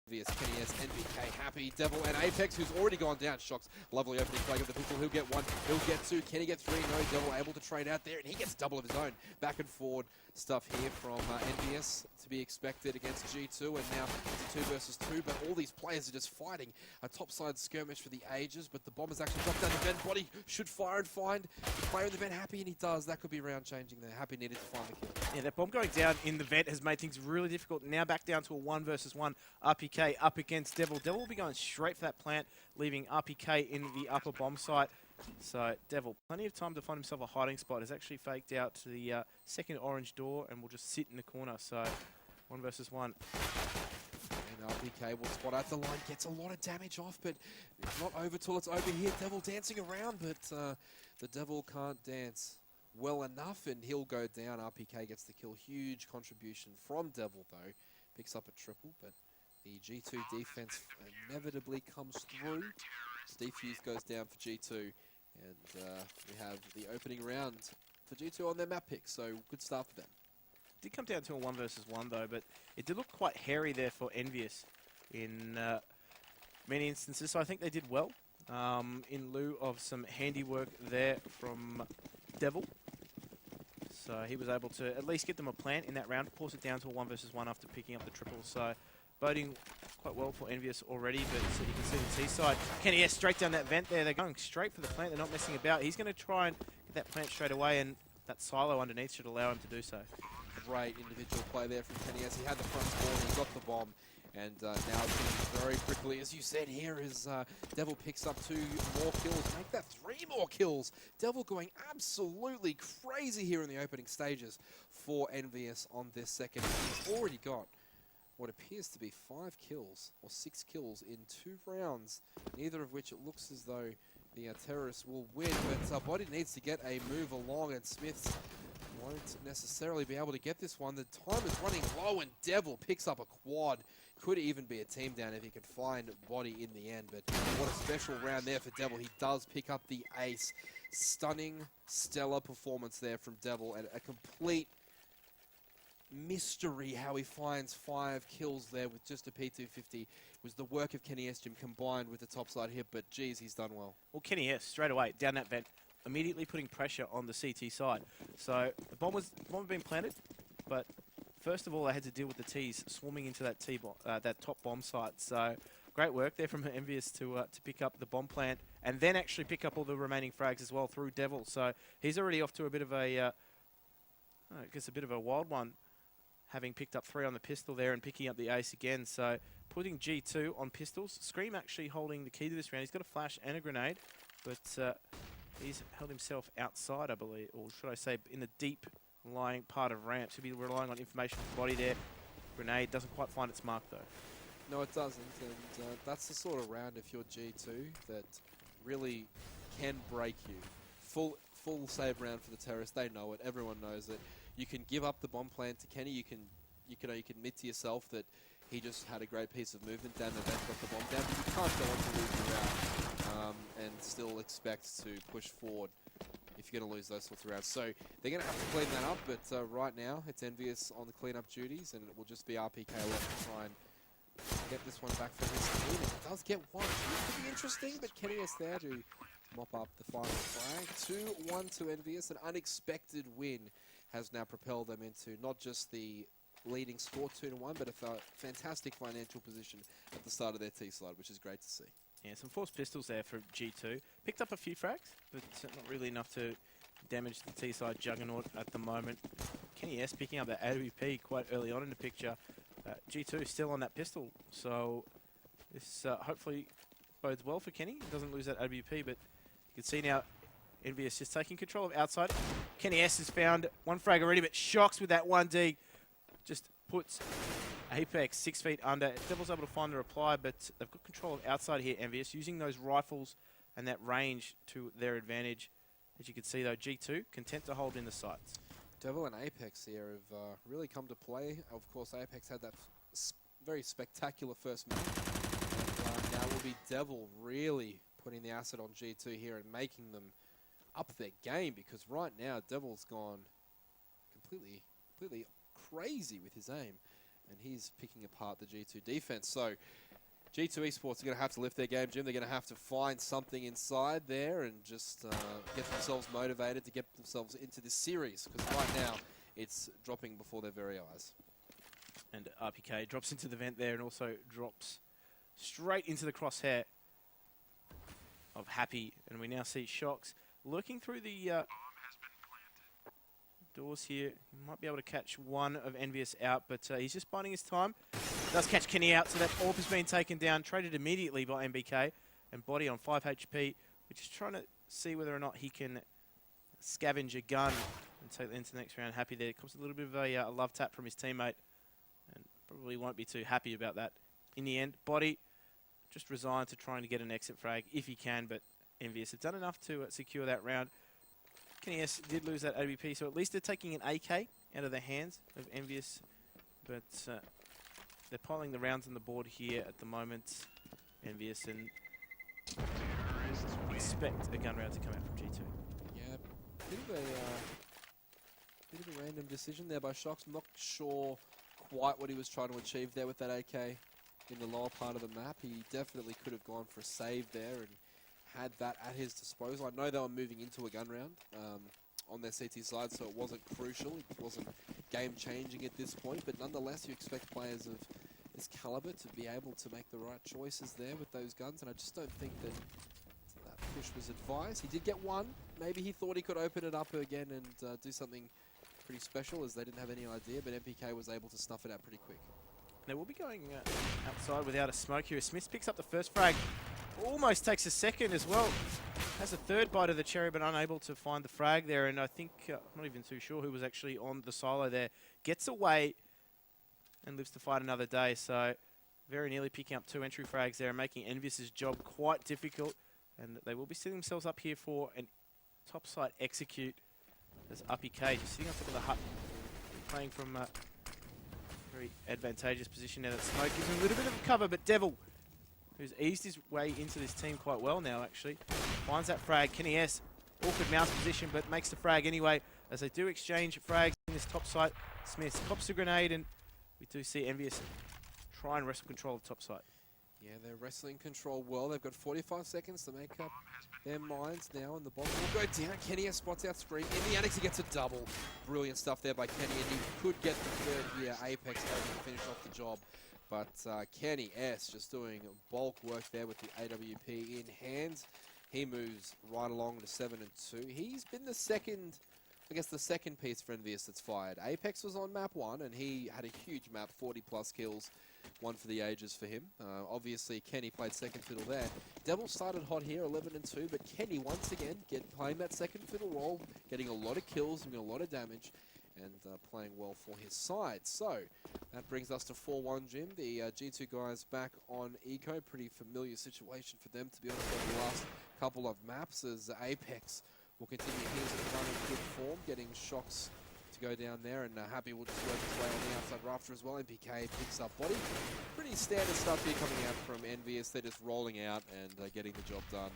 EnVyUs, Kenny S, NBK, Happy, Devil, and Apex, who's already gone down. Shocks, lovely opening flag of the pistol. He'll get one, he'll get two. Kenny get three. No, Devil able to trade out there, and he gets double of his own. Back and forward stuff here from EnVyUs to be expected against G2, and now it's 2 versus 2. But all these players are just fighting a topside skirmish for the ages. But the bomb has actually dropped down the vent. Body should fire and find the player in the vent. Happy, and he does. That could be round changing there. Happy needed to find the kill. Yeah, that bomb going down in the vent has made things really difficult. Now back down to a 1 versus 1. RPK up against Devil. Devil will be going straight for that plant, leaving RPK in the upper bomb site. So Devil, plenty of time to find himself a hiding spot. Has actually faked out to the second orange door and will just sit in the corner. So 1 versus 1. And RPK will spot out the line, gets a lot of damage off, but it's not over till it's over here. Devil dancing around, but the Devil can't dance well enough, and he'll go down. RPK gets the kill. Huge contribution from Devil, though. Picks up a triple, but the G2 defense inevitably comes through. EnVyUs goes down for G2, and we have the opening round for G2 on their map pick, so good start for them. It did come down to a 1 versus 1 though, but it did look quite hairy there for EnVyUs in many instances, so I think they did well in lieu of some handiwork there from Devil. So he was able to at least get them a plant in that round, force it down to a 1 versus 1 after picking up the triple. So boding quite well for EnVyUs already, but so you can see the T-side. Kenny S straight down that vent there. They're going straight for the plant. They're not messing about. He's going to try and get that plant straight away, and that silo underneath should allow him to do so. Great individual play there from Kenny S. He had the front spawn, he got the bomb, and now it's very quickly. As you said here, is Devil picks up 2 more kills, make that 3 more kills. Devil going absolutely crazy here in the opening stages for EnVyUs on this second. He's already got what appears to be 5 kills, or 6 kills in 2 rounds, neither of which it looks as though the terrorists will win, but Body needs to get a move along, and Smiths won't necessarily be able to get this one. The time is running low, and Devil picks up a quad. Could even be a team down if he could find Body in the end, but what a special round there for Devil. He does pick up the ace. Stunning, stellar performance there from Devil, and a complete mystery how he finds 5 kills there with just a P250. It was the work of Kenny S combined with the topside hit, but geez, he's done well. Well, Kenny S straight away down that vent, immediately putting pressure on the CT side. So the bomb had been planted, but first of all, they had to deal with the T's swarming into that that top bomb site. So great work there from EnVyUs to pick up the bomb plant and then actually pick up all the remaining frags as well through Devil. So he's already off to a bit of a, I guess a bit of a wild one, having picked up 3 on the pistol there and picking up the ace again. So putting G2 on pistols. Scream actually holding the key to this round. He's got a flash and a grenade, but he's held himself outside, I believe, or should I say in the deep lying part of ramp. Should be relying on information from Body there. Grenade doesn't quite find its mark though. No, it doesn't, and that's the sort of round if you're G2 that really can break you. Full save round for the terrorists. They know it. Everyone knows it. You can give up the bomb plant to Kenny. You can admit to yourself that he just had a great piece of movement down the vent, got the bomb down, but you can't go on to lose the round and still expect to push forward if you're going to lose those sorts of rounds. So they're going to have to clean that up, but right now it's EnVyUs on the cleanup duties, and it will just be RPK left to try and get this one back for his team. And it does get one. It could be interesting, but Kenny is there to mop up the final flag. 2-1 to EnVyUs. An unexpected win has now propelled them into not just the leading score 2-1, but a fantastic financial position at the start of their T-slide, which is great to see. Yeah, some forced pistols there for G2. Picked up a few frags, but not really enough to damage the T-side juggernaut at the moment. Kenny S picking up that AWP quite early on in the picture. G2 still on that pistol, so this hopefully bodes well for Kenny. He doesn't lose that AWP, but you can see now EnVyUs just taking control of outside. Kenny S has found 1 frag already, but Shocks with that 1D just puts Apex 6 feet under. Devil's able to find the reply, but they've got control of outside here, EnVyUs, using those rifles and that range to their advantage. As you can see, though, G2 content to hold in the sights. Devil and Apex here have really come to play. Of course, Apex had that very spectacular first match. And now will be Devil really putting the acid on G2 here and making them up their game, because right now Devil's gone completely crazy with his aim. and he's picking apart the G2 defense. So G2 Esports are going to have to lift their game, Jim. They're going to have to find something inside there and just get themselves motivated to get themselves into this series, because right now it's dropping before their very eyes. And RPK drops into the vent there and also drops straight into the crosshair of Happy. And we now see Shocks looking through the doors here. He might be able to catch one of EnVyUs out, but he's just biding his time. Does catch Kenny out, so that AWP has been taken down, traded immediately by MBK, and Body on 5 HP. We're just trying to see whether or not he can scavenge a gun and take it into the next round. Happy there. Comes a little bit of a love tap from his teammate, and probably won't be too happy about that. In the end, Body just resigned to trying to get an exit frag if he can, but EnVyUs have done enough to secure that round. Kenny S did lose that AWP, so at least they're taking an AK out of the hands of EnVyUs, but they're piling the rounds on the board here at the moment, EnVyUs, and expect a gun round to come out from G2. Yeah, bit of a random decision there by Shocks. I'm not sure quite what he was trying to achieve there with that AK in the lower part of the map. He definitely could have gone for a save there and had that at his disposal. I know they were moving into a gun round on their CT side, so it wasn't crucial. It wasn't game-changing at this point, but nonetheless, you expect players of this caliber to be able to make the right choices there with those guns, and I just don't think that that push was advised. He did get one. Maybe he thought he could open it up again and do something pretty special, as they didn't have any idea, but MPK was able to snuff it out pretty quick. They will be going outside without a smoke here. Smith picks up the first frag. Almost takes a second as well. Has a third bite of the cherry, but unable to find the frag there. And I think, I'm not even too sure who was actually on the silo there. Gets away and lives to fight another day. So very nearly picking up 2 entry frags there and making EnVyUs' job quite difficult. And they will be setting themselves up here for an top side execute. As Uppy K just sitting on top of the hut, playing from a very advantageous position now. That smoke gives him a little bit of cover, but Devil, who's eased his way into this team quite well now, actually, finds that frag. Kenny S, awkward mouse position, but makes the frag anyway, as they do exchange frags in this top site. Smith pops the grenade, and we do see EnVyUs try and wrestle control of the top site. Yeah, they're wrestling control well. They've got 45 seconds to make up their minds now, and the bomb will go down. Kenny S spots out screen. In the annex, he gets a double. Brilliant stuff there by Kenny, and he could get the third here. Apex able to finish off the job. But Kenny S just doing bulk work there with the AWP in hand. He moves right along to 7-2. He's been the second, I guess the second piece for EnVyUs that's fired. Apex was on map 1, and he had a huge map, 40+ kills. One for the ages for him. Obviously, Kenny played second fiddle there. Devil started hot here, 11-2, but Kenny once again playing that second fiddle role, getting a lot of kills, doing a lot of damage, and playing well for his side. So, that brings us to 4-1, Jim. The G2 guys back on Eco. Pretty familiar situation for them, to be honest, over the last couple of maps, as Apex will continue his run in good form, getting Shocks to go down there, and Happy will just work his way on the outside rafter as well. MPK picks up Body. Pretty standard stuff here coming out from EnVyUs. They're just rolling out and getting the job done.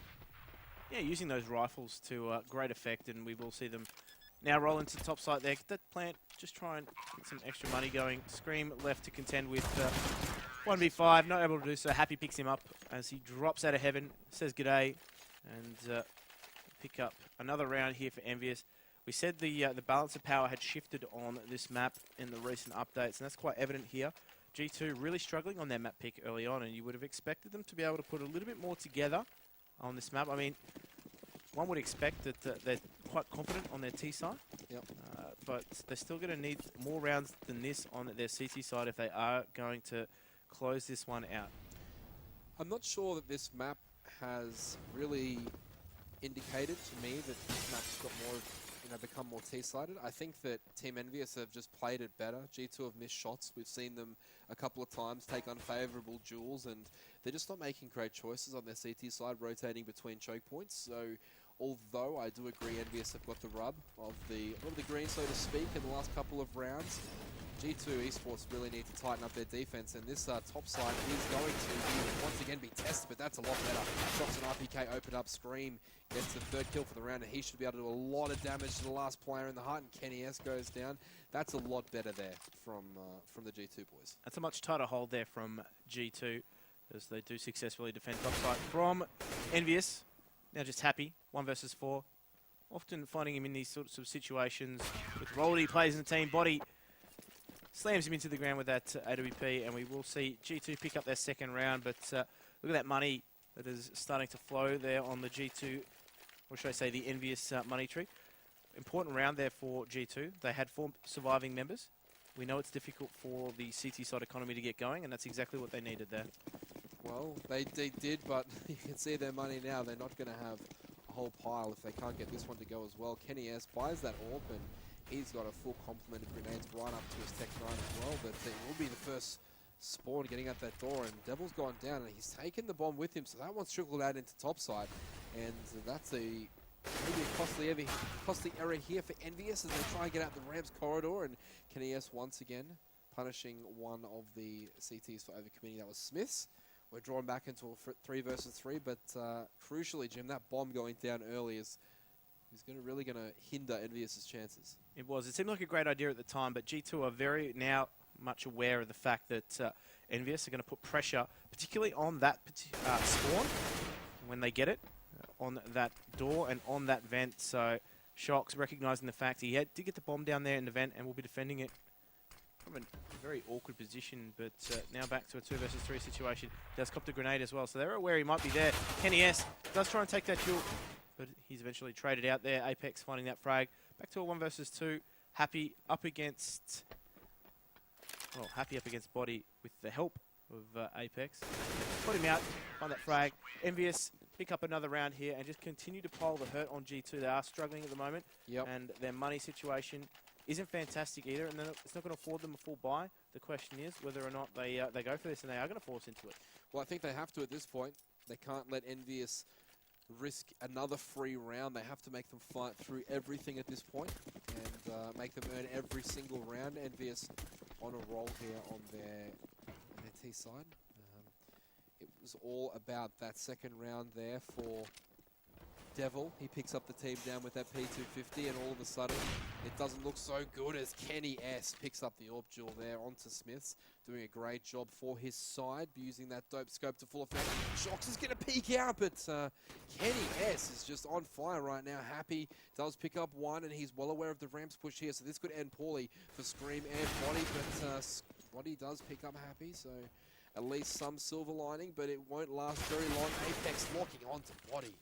Yeah, using those rifles to great effect, and we will see them now roll into the top site there. That plant, just try and get some extra money going. Scream left to contend with 1v5, not able to do so. Happy picks him up as he drops out of heaven, says g'day, and pick up another round here for EnVyUs. We said the balance of power had shifted on this map in the recent updates, and that's quite evident here. G2 really struggling on their map pick early on, and you would have expected them to be able to put a little bit more together on this map. I mean, one would expect that they're quite confident on their T side, but they're still going to need more rounds than this on their CT side if they are going to close this one out. I'm not sure that this map has really indicated to me that this map's got more, become more T-sided. I think that Team EnVyUs have just played it better. G2 have missed shots. We've seen them a couple of times take unfavorable duels, and they're just not making great choices on their CT side, rotating between choke points. So, although I do agree EnVyUs have got the rub of the green, so to speak, in the last couple of rounds, G2 Esports really need to tighten up their defense, and this top side is going to once again be tested, but that's a lot better. Shots and RPK open up, Scream gets the third kill for the round, and he should be able to do a lot of damage to the last player in the heart, and Kenny S goes down. That's a lot better there from the G2 boys. That's a much tighter hold there from G2, as they do successfully defend topside from EnVyUs. Now just happy, 1 versus 4. Often finding him in these sorts of situations with role that he plays in the team. Body slams him into the ground with that AWP, and we will see G2 pick up their second round. But look at that money that is starting to flow there on the G2, or should I say the EnVyUs money tree. Important round there for G2. They had 4 surviving members. We know it's difficult for the CT side economy to get going, and that's exactly what they needed there. Well, they did, but you can see their money now. They're not going to have a whole pile if they can't get this one to go as well. Kenny S buys that AWP, and he's got a full complement of grenades right up to his Tech 9 as well, but it will be the first spawn getting at that door, and Devil's gone down, and he's taken the bomb with him, so that one's trickled out into topside, and that's maybe a costly error here for EnVyUs as they try and get out the Rams corridor, and Kenny S once again punishing one of the CTs for overcommitting. That was Smith's. We're drawn back into a 3 versus 3, but crucially, Jim, that bomb going down early is really going to hinder EnVyUs' chances. It was. It seemed like a great idea at the time, but G2 are very now much aware of the fact that EnVyUs are going to put pressure, particularly on that spawn when they get it, on that door and on that vent. So Shox recognizing the fact he did get the bomb down there in the vent and will be defending it from a very awkward position, but now back to a 2 versus 3 situation. Does cop the grenade as well, so they're aware he might be there. Kenny S does try and take that kill, but he's eventually traded out there. Apex finding that frag. Back to a 1 versus 2. Happy up against Body with the help of Apex. Put him out, find that frag. EnVyUs pick up another round here and just continue to pile the hurt on G2. They are struggling at the moment, and their money situation isn't fantastic either, and it's not going to afford them a full buy. The question is whether or not they go for this, and they are going to force into it. Well, I think they have to at this point. They can't let EnVyUs risk another free round. They have to make them fight through everything at this point and make them earn every single round. EnVyUs on a roll here on their T side. It was all about that second round there for Devil. He picks up the team down with that P250, and all of a sudden it doesn't look so good as Kenny S picks up the AWP duel there onto Smiths, doing a great job for his side, using that dope scope to full effect. Shox is going to peek out, but Kenny S is just on fire right now. Happy does pick up one, and he's well aware of the Rams push here, so this could end poorly for Scream and Body, but Body does pick up Happy, so at least some silver lining, but it won't last very long. Apex locking onto Body,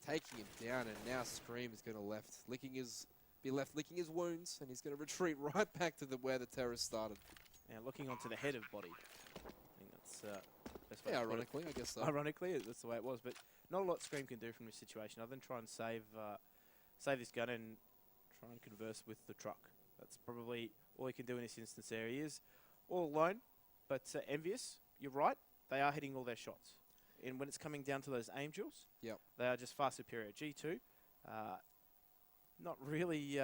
taking him down, and now Scream is going to be left licking his wounds, and he's going to retreat right back to where the terrorists started. Now looking onto the head of Body. I think that's best way to ironically, I guess so. Ironically, that's the way it was, but not a lot Scream can do from this situation other than try and save this gun and try and converse with the truck. That's probably all he can do in this instance there. He is all alone, but EnVyUs, you're right, they are hitting all their shots. And when it's coming down to those aim duels, they are just far superior. G2, not really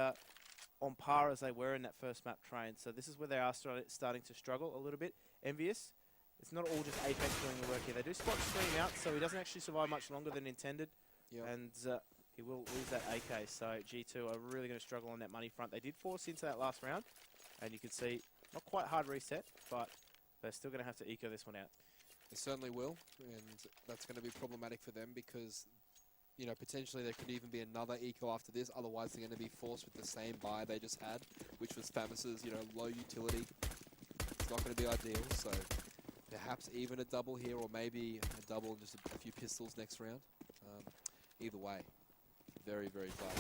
on par as they were in that first map train. So this is where they are starting to struggle a little bit. EnVyUs, it's not all just Apex doing the work here. They do spot Scream out, so he doesn't actually survive much longer than intended. And he will lose that AK. So G2 are really going to struggle on that money front. They did force into that last round, and you can see not quite hard reset, but they're still going to have to eco this one out. They certainly will, and that's going to be problematic for them because, you know, potentially there could even be another eco after this. Otherwise, they're going to be forced with the same buy they just had, which was Famus's, you know, low utility. It's not going to be ideal, so perhaps even a double here, or maybe a double and just a few pistols next round. Either way, very, very fast.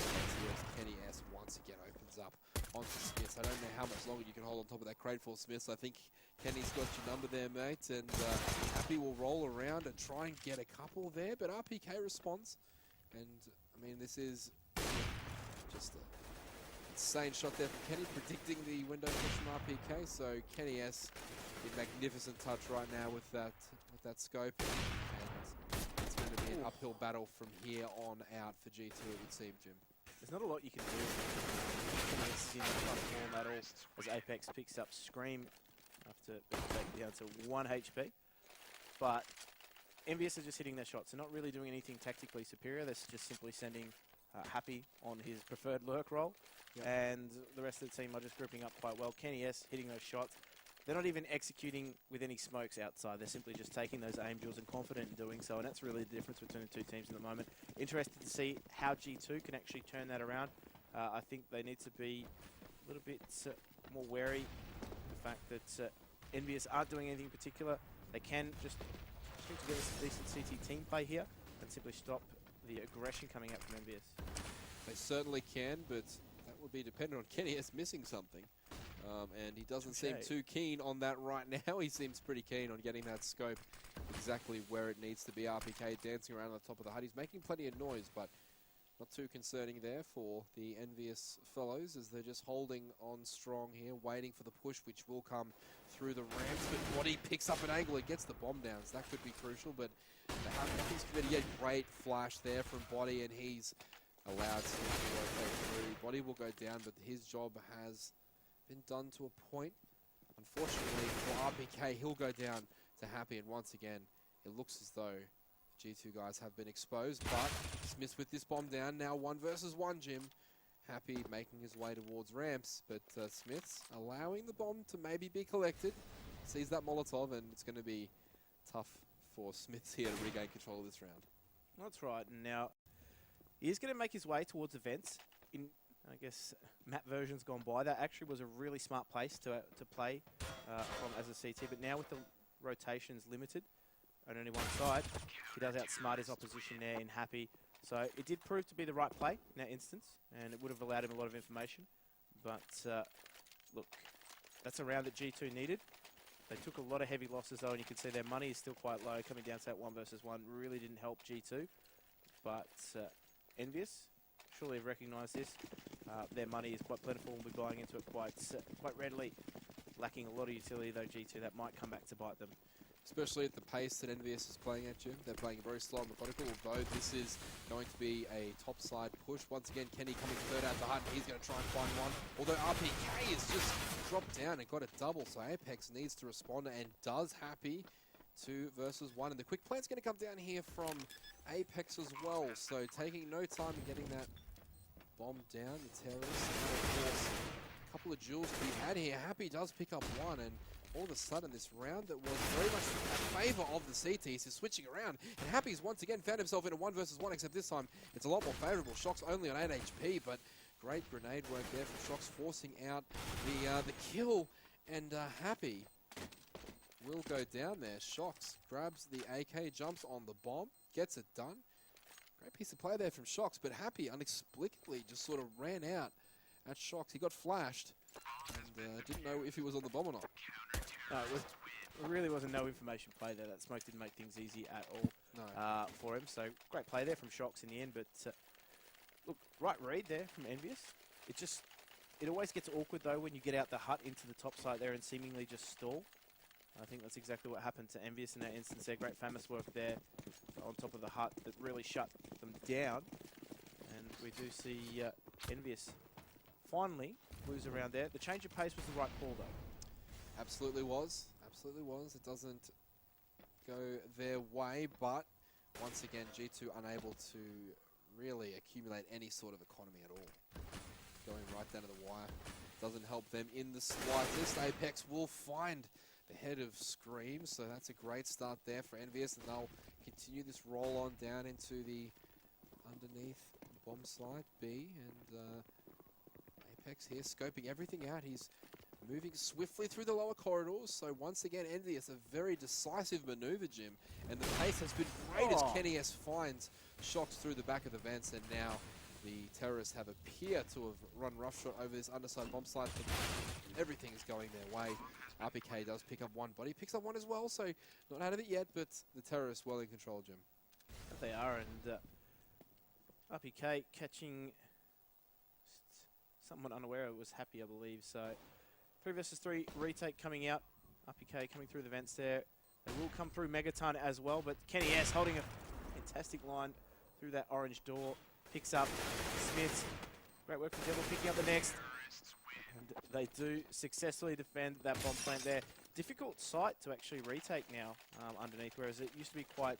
Kenny S once again opens up onto Smiths. I don't know how much longer you can hold on top of that crate for Smiths. I think Kenny's got your number there, mate, and Happy will roll around and try and get a couple there, but RPK responds. And, I mean, this is just an insane shot there from Kenny, predicting the window push from RPK. So Kenny S in magnificent touch right now with that scope. And it's going to be an uphill battle from here on out for G2, it would seem, Jim. there's not a lot you can do. Kenny's in front form at all as Apex picks up Scream after being down to 1 HP. But EnVyUs are just hitting their shots. They're not really doing anything tactically superior. They're just simply sending Happy on his preferred lurk role. Yep. And the rest of the team are just grouping up quite well. Kenny S hitting those shots. They're not even executing with any smokes outside. They're simply just taking those aim drills and confident in doing so. And that's really the difference between the two teams at the moment. Interested to see how G2 can actually turn that around. I think they need to be a little bit more wary of the fact that EnVyUs aren't doing anything particular. They can just string together some decent CT team play here and simply stop the aggression coming out from EnVyUs. They certainly can, but that would be dependent on Kenny S missing something. And he doesn't seem too keen on that right now. He seems pretty keen on getting that scope exactly where it needs to be. RPK dancing around on the top of the hut. He's making plenty of noise, but not too concerning there for the EnVyUs fellows as they're just holding on strong here, waiting for the push, which will come through the ramps. But Body picks up an angle and gets the bomb down, so that could be crucial. But nothing's committed yet. Great flash there from Body, and he's allowed to rotate through. Body will go down, but his job has been done to a point. Unfortunately for RPK, he'll go down to Happy, and once again, it looks as though G2 guys have been exposed, but Smiths with this bomb down, now 1 versus 1, Jim. Happy making his way towards ramps, but Smiths allowing the bomb to maybe be collected. Sees that Molotov, and it's going to be tough for Smiths here to regain control of this round. That's right, and now he is going to make his way towards events. In, I guess, map versions gone by, that actually was a really smart place to play from as a CT, but now with the rotations limited on only one side, he does outsmart his opposition there in Happy. So it did prove to be the right play in that instance, and it would have allowed him a lot of information. But look, that's a round that G2 needed. They took a lot of heavy losses though, and you can see their money is still quite low, coming down to that 1 versus 1. Really didn't help G2. But EnVyUs surely have recognised this. Their money is quite plentiful and we're buying into it quite readily. Lacking a lot of utility though, G2. That might come back to bite them. Especially at the pace that EnVyUs is playing at, Jim. They're playing very slow and methodical, although this is going to be a topside push. Once again, Kenny coming third out the hut, and he's going to try and find one. Although RPK has just dropped down and got a double, so Apex needs to respond and does. Happy 2 versus 1. And the quick plan's going to come down here from Apex as well. So taking no time in getting that bomb down, the terrorists. And of course, a couple of jewels to be had here. Happy does pick up one, and all of a sudden, this round that was very much in favour of the CTs is switching around. And Happy's once again found himself in a 1 versus 1, except this time it's a lot more favourable. Shox only on 8 HP, but great grenade work there from Shox, forcing out the kill. And Happy will go down there. Shox grabs the AK, jumps on the bomb, gets it done. Great piece of play there from Shox, but Happy inexplicably just sort of ran out at Shox. He got flashed and didn't know if he was on the bomb or not. No, it really wasn't no information play there. That smoke didn't make things easy at all for him. So great play there from Shox in the end. But look, right read there from EnVyUs. It always gets awkward though when you get out the hut into the top side there and seemingly just stall. I think that's exactly what happened to EnVyUs in that instance there. Great famous work there on top of the hut that really shut them down. And we do see EnVyUs finally lose around there. The change of pace was the right call though. Absolutely was. Absolutely was. It doesn't go their way, but once again, G2 unable to really accumulate any sort of economy at all. Going right down to the wire. Doesn't help them in the slightest. Apex will find the head of Scream, so that's a great start there for EnVyUs, and they'll continue this roll on down into the underneath bomb side B, and Apex here scoping everything out. He's moving swiftly through the lower corridors, so once again EnVyUs, a very decisive maneuver, Jim, and the pace has been great as Kenny S finds Shox through the back of the vents, and now the terrorists have appear to have run roughshod over this underside bomb site, but everything is going their way. RPK does pick up one body, picks up one as well, so not out of it yet, but the terrorists well in control, Jim. They are, and RPK catching someone unaware. It was Happy, I believe. So 3 versus 3 retake coming out. RPK coming through the vents there. They will come through Megaton as well, but Kenny S holding a fantastic line through that orange door. Picks up Smiths, Great work from Devil picking up the next. And they do successfully defend that bomb plant there. Difficult site to actually retake now underneath, whereas it used to be quite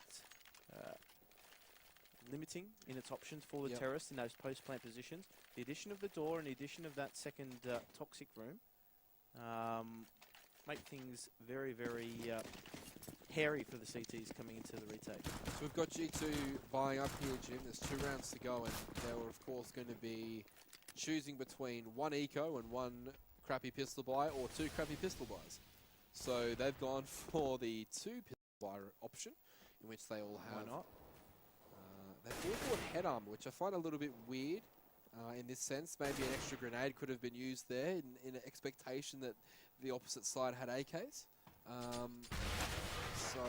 limiting in its options for the terrorists in those post-plant positions. The addition of the door and the addition of that second toxic room make things very, very hairy for the CTs coming into the retake. So we've got G2 buying up here, Jim. There's 2 rounds to go, and they were, of course, going to be choosing between 1 eco and 1 crappy pistol buy or 2 crappy pistol buys. So they've gone for the 2 pistol buy option, in which they all have... Why not? They've all bought head armor, which I find a little bit weird in this sense. Maybe an extra grenade could have been used there in expectation that the opposite side had AKs. So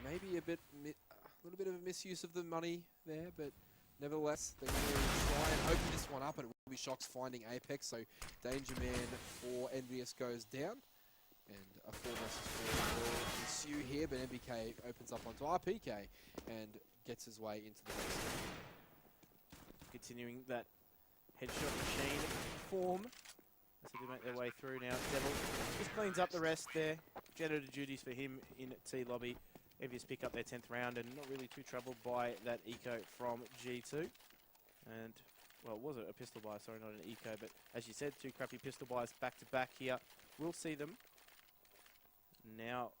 maybe a little bit of a misuse of the money there, but nevertheless, they're going to try and open this one up, and it will be Shox finding Apex. So Danger Man for EnVyUs goes down, and a 4 versus 4 will ensue here, but MBK opens up onto RPK and gets his way into the base. Continuing that headshot machine form as they do make their way through now. Devil just cleans up the rest there. Janitor duties for him in T lobby. EnVyUs pick up their 10th round and not really too troubled by that eco from G2. And, well, was it a pistol buy? Sorry, not an eco, but as you said, 2 crappy pistol buys back to back here. We'll see them now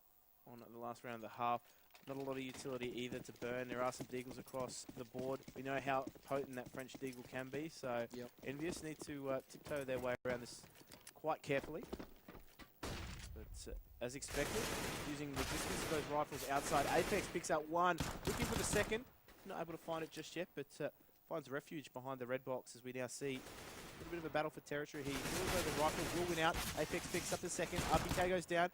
on the last round of the half. Not a lot of utility either to burn. There are some deagles across the board. We know how potent that French deagle can be, so EnVyUs need to tiptoe their way around this quite carefully. But as expected, using the distance of those rifles outside, Apex picks up 1, looking for the second. Not able to find it just yet, but finds refuge behind the red box as we now see a little bit of a battle for territory here. Although the rifles will win out, Apex picks up the second, RPK goes down.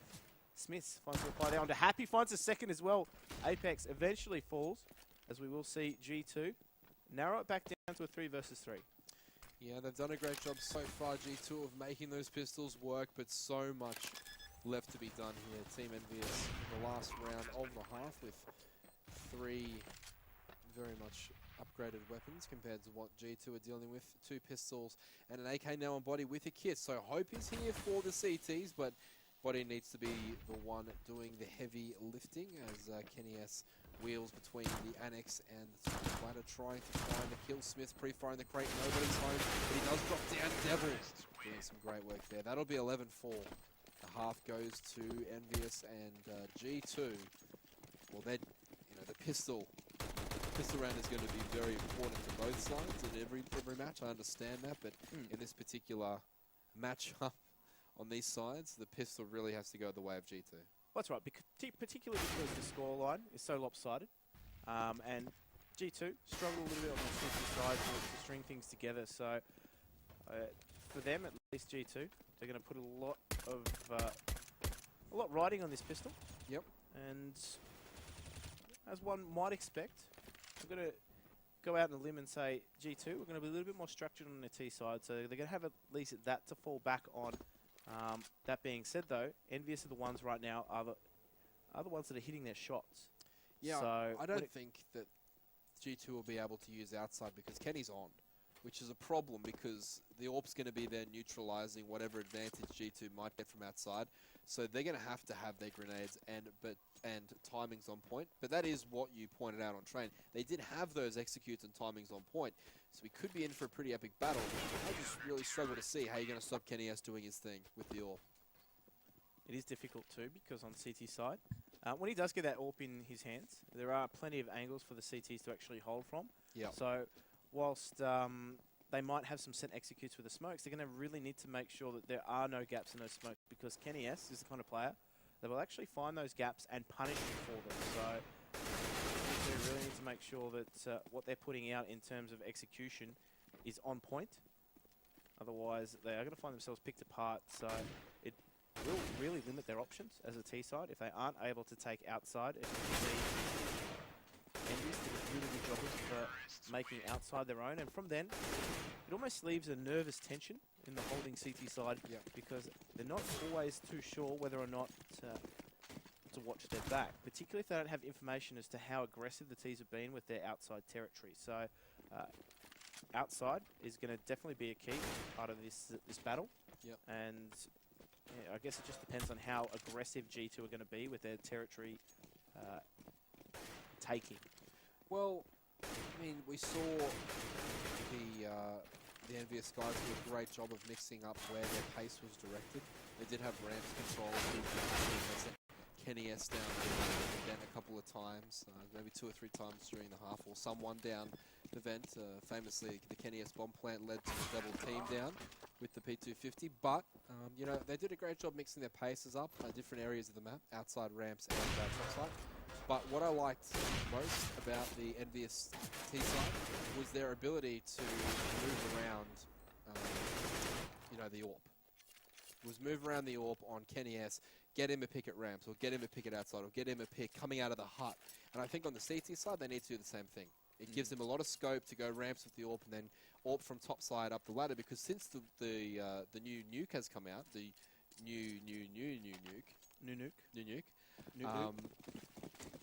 Smith finds a reply there onto Happy, finds a second as well. Apex eventually falls, as we will see G2 narrow it back down to a 3 versus 3. Yeah, they've done a great job so far, G2, of making those pistols work, but so much left to be done here. Team EnVyUs in the last round of the half with 3 very much upgraded weapons compared to what G2 are dealing with. 2 pistols and an AK now on Body with a kit. So hope is here for the CTs, but Body needs to be the one doing the heavy lifting as Kenny S wheels between the Annex and the ladder, trying to find the kill. Smith pre-firing the crate, nobody's home, but he does drop down. Devil doing some great work there. That'll be 11-4. The half goes to EnVyUs and G2. Well, then, the pistol round is going to be very important to both sides in every match. I understand that, but in this particular matchup on these sides, the pistol really has to go the way of G2. That's right, particularly because the scoreline is so lopsided, and G2 struggle a little bit on the defensive side to string things together. So for them, at least G2, they're going to put a lot riding on this pistol. Yep. And as one might expect, I'm going to go out on a limb and say G2, we're going to be a little bit more structured on the T side, so they're going to have at least that to fall back on. That being said, though, EnVyUs are the ones right now are the ones that are hitting their shots. Yeah, so I don't think that G2 will be able to use outside because Kenny's on, which is a problem because the AWP's going to be there neutralizing whatever advantage G2 might get from outside. So they're going to have their grenades and timings on point. But that is what you pointed out on train. They did have those executes and timings on point. So we could be in for a pretty epic battle. I just really struggle to see how you're going to stop Kenny S doing his thing with the AWP. It is difficult too because on CT side, when he does get that AWP in his hands, there are plenty of angles for the CTs to actually hold from. Yeah. So whilst they might have some set executes with the smokes, they're going to really need to make sure that there are no gaps in those smokes because Kenny S is the kind of player that will actually find those gaps and punish you for them. So they really need to make sure that what they're putting out in terms of execution is on point. Otherwise, they are going to find themselves picked apart. So it will really limit their options as a T side if they aren't able to take outside. As you can see, EnVyUs did a really good job of making outside their own, and from then it almost leaves a nervous tension in the holding CT side because they're not always too sure whether or not to watch their back, particularly if they don't have information as to how aggressive the Ts have been with their outside territory. So outside is going to definitely be a key part of this battle. Yep. And yeah, I guess it just depends on how aggressive G2 are going to be with their territory taking. Well, I mean, we saw the EnVyUs guys do a great job of mixing up where their pace was directed. They did have ramps control. Kenny S down the vent a couple of times, maybe 2 or 3 times during the half, or someone down the vent. Famously, the Kenny S bomb plant led to the double team down with the P250. But, you know, they did a great job mixing their paces up different areas of the map, outside ramps and topside. But what I liked most about the EnVyUs T-side was their ability to move around, you know, the AWP. Was move around the AWP on Kenny S, get him a pick at ramps, or get him a pick at outside, or get him a pick coming out of the hut. And I think on the CT side, they need to do the same thing. It gives them a lot of scope to go ramps with the AWP and then AWP from top side up the ladder, because since the new nuke has come out, the new nuke,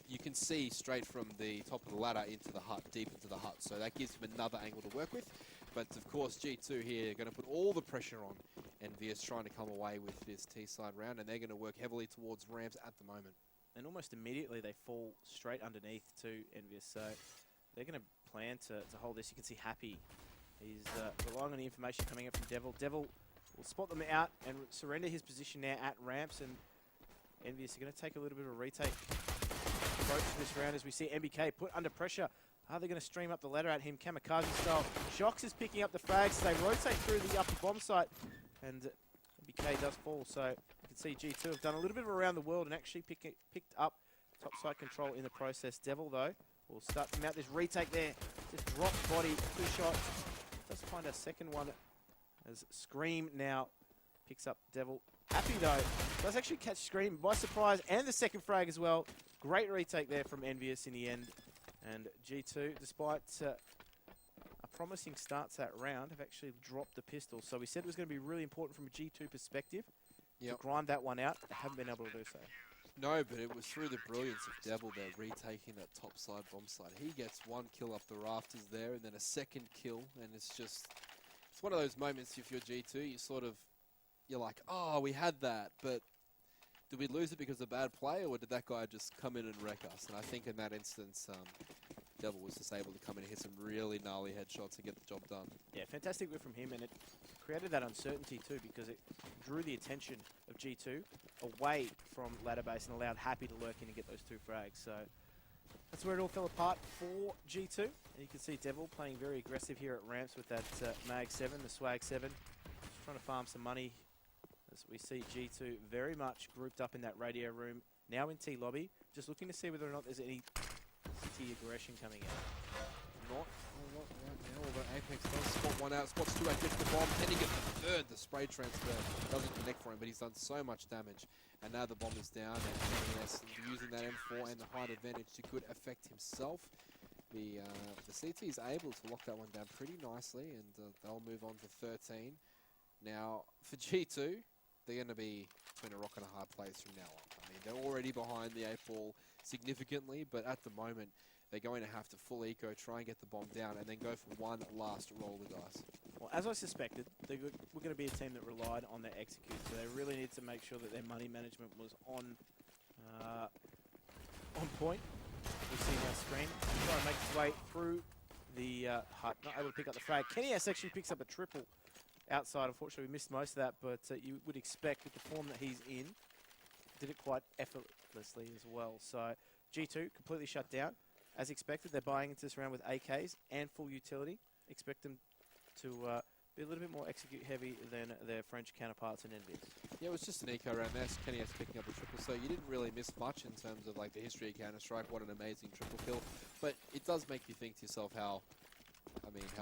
you can see straight from the top of the ladder into the hut, deep into the hut. So that gives them another angle to work with. But of course, G2 here are going to put all the pressure on EnVyUs trying to come away with this T-side round, and they're going to work heavily towards ramps at the moment. And almost immediately they fall straight underneath to EnVyUs, so they're going to plan to hold this. You can see Happy. He's relying on the information coming up from Devil. Devil will spot them out and surrender his position now at ramps, and EnVyUs are going to take a little bit of a retake approach to this round as we see MBK put under pressure. Are they going to stream up the ladder at him, kamikaze style? Shox is picking up the frags. They rotate through the upper bomb site, and MBK does fall. So you can see G2 have done a little bit of around the world and actually picked up top side control in the process. Devil, though, will start to mount this retake there. Just drops body, 2 shots. Let's find a second one as Scream now picks up Devil. Happy, though, does actually catch Scream by surprise, and the second frag as well. Great retake there from EnVyUs in the end. And G2, despite a promising start to that round, have actually dropped the pistol. So we said it was going to be really important from a G2 perspective to grind that one out. They haven't been able to do so. No, but it was through the brilliance of Devil there, retaking that top side bomb side. He gets 1 kill up the rafters there, and then a second kill, and it's one of those moments if you're G2, you're like, oh, we had that, but did we lose it because of bad play, or did that guy just come in and wreck us? And I think in that instance, Devil was just able to come in and hit some really gnarly headshots and get the job done. Yeah, fantastic work from him, and it created that uncertainty too, because it drew the attention of G2 away from ladder base and allowed Happy to lurk in and get those 2 frags. So that's where it all fell apart for G2. And you can see Devil playing very aggressive here at ramps with that Mag 7, the Swag 7. Just trying to farm some money. As we see G2 very much grouped up in that radio room, now in T lobby, just looking to see whether or not there's any T aggression coming out. Not right now, although Apex does spot 1 out, spots 2 out, gets the bomb, can he get the 3rd? The spray transfer doesn't connect for him, but he's done so much damage. And now the bomb is down, and KNS using that M4 and the height advantage to good effect himself. The CT is able to lock that one down pretty nicely, and they'll move on to 13. Now, for G2, they're going to be between a rock and a hard place from now on. I mean, they're already behind the 8-ball significantly, but at the moment, they're going to have to full eco, try and get the bomb down, and then go for one last roll of the dice. Well, as I suspected, they were going to be a team that relied on their execute, so they really need to make sure that their money management was on point. We see that screen. Trying to make his way through the hut, not able to pick up the frag. Kenny S actually picks up a triple outside. Unfortunately, we missed most of that, but you would expect with the form that he's in, did it quite effortlessly as well. So G2 completely shut down. As expected, they're buying into this round with AKs and full utility. Expect them to be a little bit more execute heavy than their French counterparts in EnVyUs. Yeah, it was just an eco round there. Kenny S picking up a triple, so you didn't really miss much in terms of like the history of Counter-Strike. What an amazing triple kill. But it does make you think to yourself how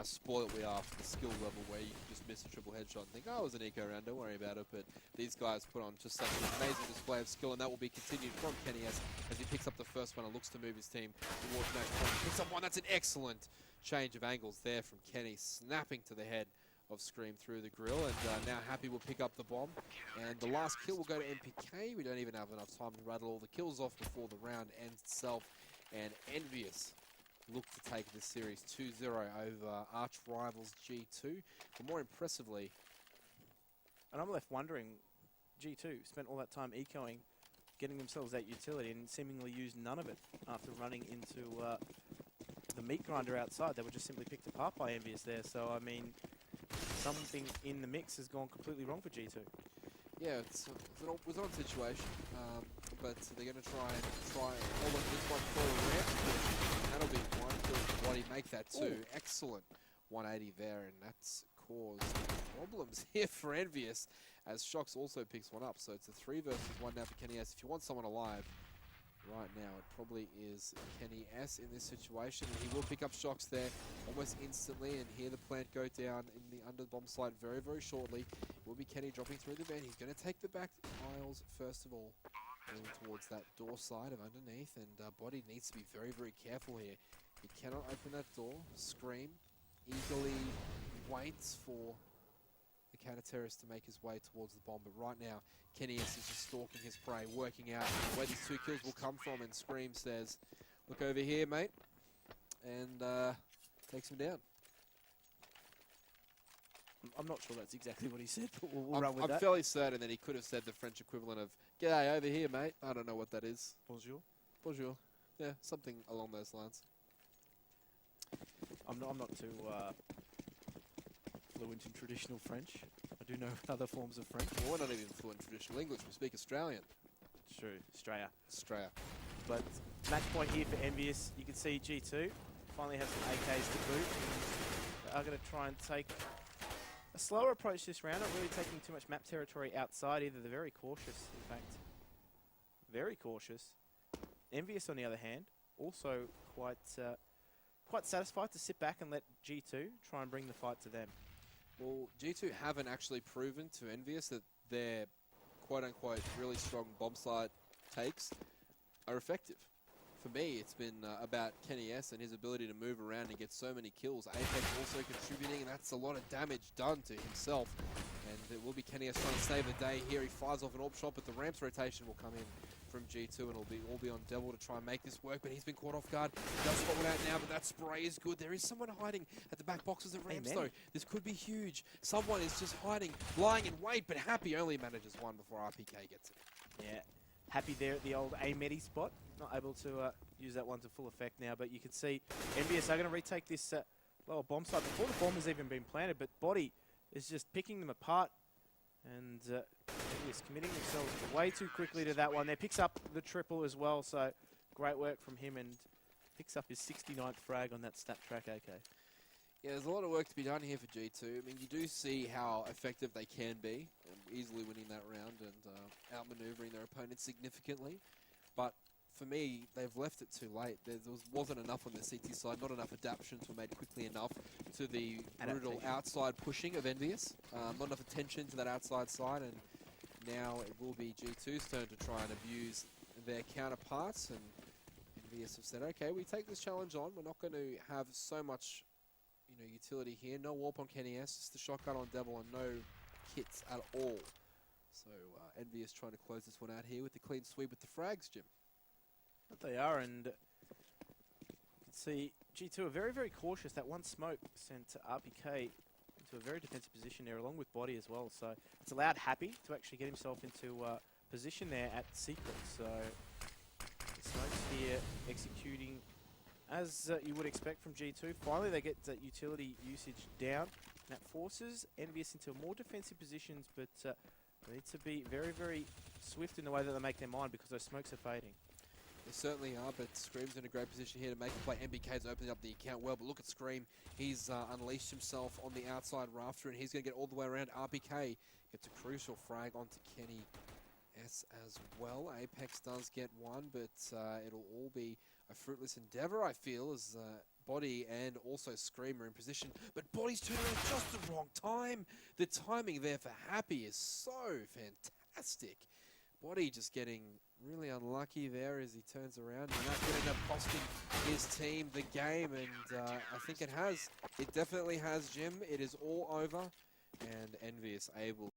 spoiled we are for the skill level where you can just miss a triple headshot and think, oh, it was an eco round, don't worry about it. But these guys put on just such an amazing display of skill, and that will be continued from Kenny S as he picks up the first one and looks to move his team towards match point. Picks up one. That's an excellent change of angles there from Kenny, snapping to the head of Scream through the grill, and now Happy will pick up the bomb, and the last kill will go to MPK. We don't even have enough time to rattle all the kills off before the round ends itself, and EnVyUs look to take this series 2-0 over arch rivals G2. But more impressively, and I'm left wondering, G2 spent all that time ecoing, getting themselves that utility, and seemingly used none of it after running into the meat grinder outside. They were just simply picked apart by EnVyUs there. So, I mean, something in the mix has gone completely wrong for G2. yeah, it's an odd situation, but they're going to try hold on to this one for a ramp push. That'll be one kill. Bloody make that two. Ooh. Excellent 180 there, and that's caused problems here for EnVyUs, as Shox also picks one up. So it's a 3 versus 1 now for Kenny S. If you want someone alive right now, it probably is Kenny S in this situation. And he will pick up Shox there almost instantly, and hear the plant go down in the under bomb site very, very shortly. It will be Kenny dropping through the vent. He's going to take the back aisles first of all, going towards that door side of underneath, and Body needs to be very, very careful here. He cannot open that door. Scream eagerly waits for the counter-terrorist to make his way towards the bomb, but right now Kenny S is just stalking his prey, working out where these 2 kills will come from, and Scream says, look over here, mate, and takes him down. I'm not sure that's exactly what he said, but we'll run with that. I'm fairly certain that he could have said the French equivalent of, g'day, over here, mate. I don't know what that is. Bonjour. Bonjour. Yeah, something along those lines. I'm not too fluent in traditional French. I do know other forms of French. Well, we're not even fluent in traditional English. We speak Australian. It's true, Australia. Australia. But match point here for EnVyUs. You can see G2 finally have some AKs to boot. They are going to try and take a slower approach this round, not really taking too much map territory outside either. They're very cautious, in fact. Very cautious. EnVyUs, on the other hand, also quite satisfied to sit back and let G2 try and bring the fight to them. Well, G2 haven't actually proven to EnVyUs that their quote-unquote really strong bomb site takes are effective. For me, it's been about Kenny S and his ability to move around and get so many kills. Apex also contributing, and that's a lot of damage done to himself. And it will be Kenny S trying to save the day here. He fires off an AWP shot, but the ramps rotation will come in from G2, and it'll all be on Devil to try and make this work, but he's been caught off guard. He does spot one out now, but that spray is good. There is someone hiding at the back boxes of ramps, though. This could be huge. Someone is just hiding, lying in wait, but Happy only manages one before RPK gets it. Yeah, Happy there at the old A-Medi spot. Not able to use that one to full effect now, but you can see EnVyUs are going to retake this lower bomb site before the bomb has even been planted, but Body is just picking them apart, and EnVyUs committing themselves way too quickly to that one there. Picks up the triple as well, so great work from him, and picks up his 69th frag on that Snaptrack AK. Yeah, there's a lot of work to be done here for G2. I mean, you do see how effective they can be, easily winning that round and outmaneuvering their opponents significantly. But for me, they've left it too late. There wasn't enough on the CT side, not enough adaptations were made quickly enough to the brutal outside pushing of EnVyUs. Not enough attention to that outside side, and now it will be G2's turn to try and abuse their counterparts. And EnVyUs have said, okay, we take this challenge on. We're not going to have so much utility here. No warp on Kenny S, just the shotgun on Devil, and no kits at all. So EnVyUs trying to close this one out here with the clean sweep with the frags, Jim. But they are, and you can see G2 are very, very cautious. That one smoke sent RPK into a very defensive position there, along with Body as well. So it's allowed Happy to actually get himself into position there at Secret. So the smokes here executing as you would expect from G2. Finally, they get that utility usage down. That forces EnVyUs into more defensive positions, but they need to be very, very swift in the way that they make their mind, because those smokes are fading. They certainly are, but Scream's in a great position here to make a play. MBK's opening up the account well, but look at Scream. He's unleashed himself on the outside rafter, and he's going to get all the way around. RPK gets a crucial frag onto Kenny S as well. Apex does get one, but it'll all be a fruitless endeavor, I feel, as Body and also Scream are in position. But Body's turning around just the wrong time. The timing there for Happy is so fantastic. Body just getting really unlucky there as he turns around, and that's going to end up costing his team the game, and I think it has. It definitely has, Jim. It is all over, and EnVyUs able